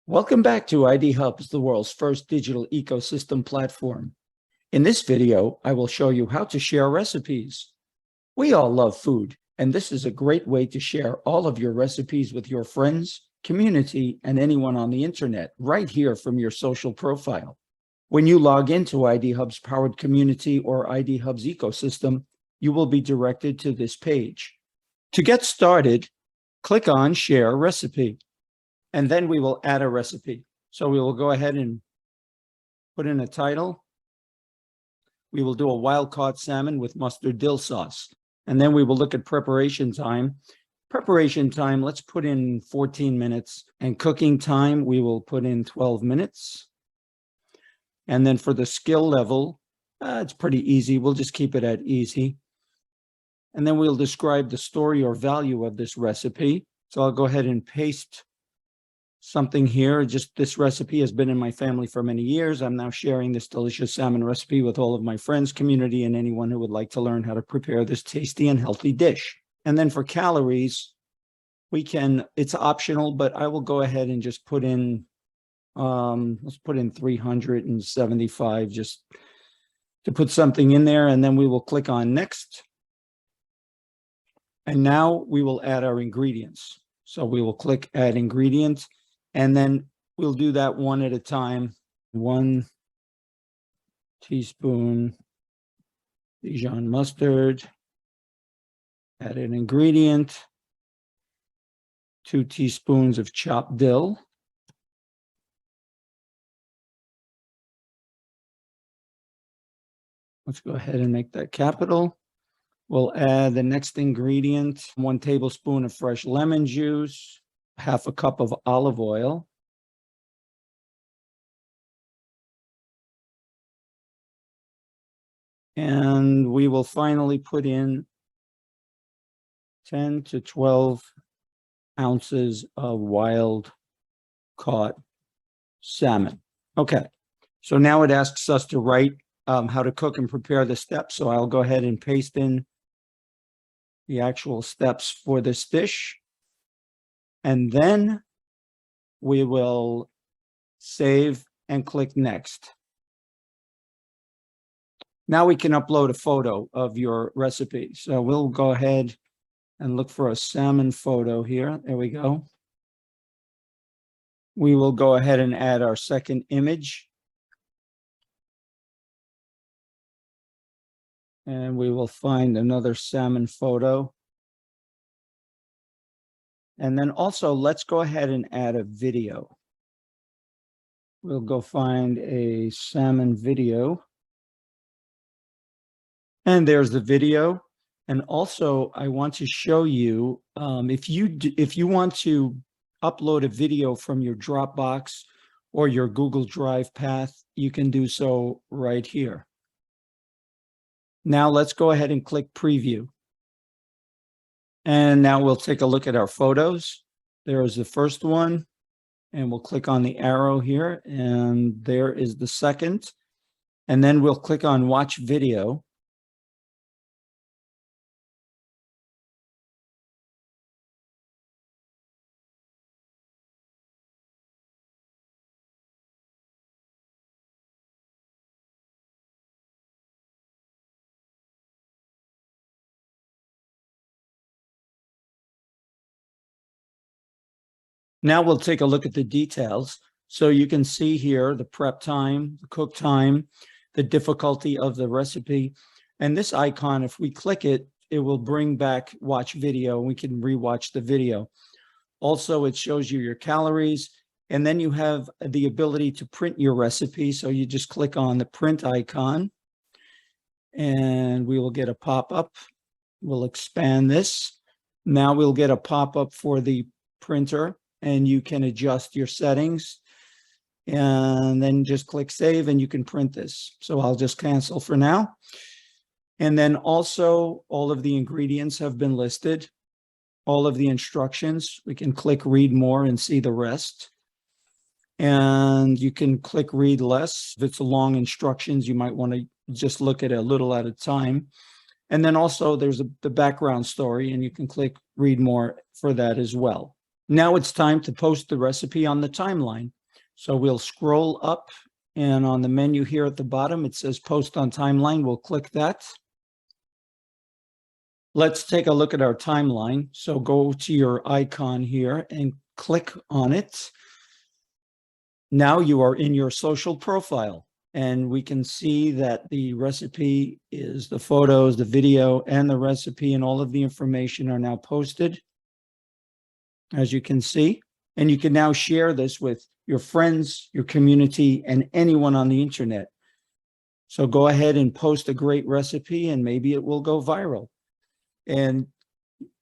Welcome back to IDHUBS, the world's first digital ecosystem platform. In this video, I will show you how to share recipes. We all love food, and this is a great way to share all of your recipes with your friends, community, and anyone on the internet right here from your social profile. When you log into IDHUBS powered community or IDHUBS ecosystem, you will be directed to this page. To get started, click on Share Recipe. And then we will add a recipe. So we will go ahead and put in a title. We will do a wild-caught salmon with mustard dill sauce. And then we will look at preparation time. Preparation time, let's put in 14 minutes. And cooking time, we will put in 12 minutes. And then for the skill level, it's pretty easy. We'll just keep it at easy. And then we'll describe the story or value of this recipe. So I'll go ahead and paste something here. Just this recipe has been in my family for many years. I'm now sharing this delicious salmon recipe with all of my friends, community, and anyone who would like to learn how to prepare this tasty and healthy dish. And then for calories, it's optional, but I will go ahead and just put in, let's put in 375 just to put something in there. And then we will click on next. And now we will add our ingredients. So we will click add ingredient. And then we'll do that one at a time. 1 teaspoon Dijon mustard, add an ingredient, 2 teaspoons of chopped dill, let's go ahead and make that capital. We'll add the next ingredient, 1 tablespoon of fresh lemon juice, 1/2 cup of olive oil, and we will finally put in 10 to 12 ounces of wild caught salmon. Okay, so now it asks us to write how to cook and prepare the steps. So I'll go ahead and paste in the actual steps for this dish. And then we will save and click next. Now we can upload a photo of your recipe. So we'll go ahead and look for a salmon photo here. There we go. We will go ahead and add our second image. And we will find another salmon photo. And then also, let's go ahead and add a video. We'll go find a salmon video. And there's the video. And also, I want to show you, if you want to upload a video from your Dropbox or your Google Drive path, you can do so right here. Now let's go ahead and click preview. And now we'll take a look at our photos. There is the first one, and we'll click on the arrow here, and there is the second. And then we'll click on watch video. Now we'll take a look at the details. So you can see here the prep time, the cook time, the difficulty of the recipe. And this icon, if we click it, it will bring back watch video, and we can rewatch the video. Also, it shows you your calories, and then you have the ability to print your recipe. So you just click on the print icon, and we will get a pop-up. We'll expand this. Now we'll get a pop-up for the printer, and you can adjust your settings, and then just click save and you can print this. So I'll just cancel for now. And then also all of the ingredients have been listed, all of the instructions. We can click read more and see the rest. And you can click read less. If it's long instructions, you might want to just look at it a little at a time. And then also there's the background story, and you can click read more for that as well. Now it's time to post the recipe on the timeline. So we'll scroll up, and on the menu here at the bottom, it says Post on Timeline. We'll click that. Let's take a look at our timeline. So go to your icon here and click on it. Now you are in your social profile, and we can see that the recipe is the photos, the video, and the recipe, and all of the information are now posted, as you can see. And you can now share this with your friends, your community, and anyone on the internet. So go ahead and post a great recipe, and maybe it will go viral. And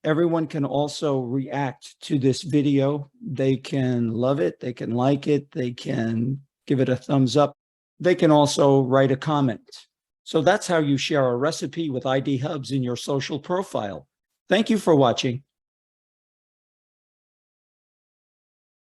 everyone can also react to this video. They can love it, they can like it, they can give it a thumbs up. They can also write a comment. So that's how you share a recipe with IDHUBS in your social profile. Thank you for watching.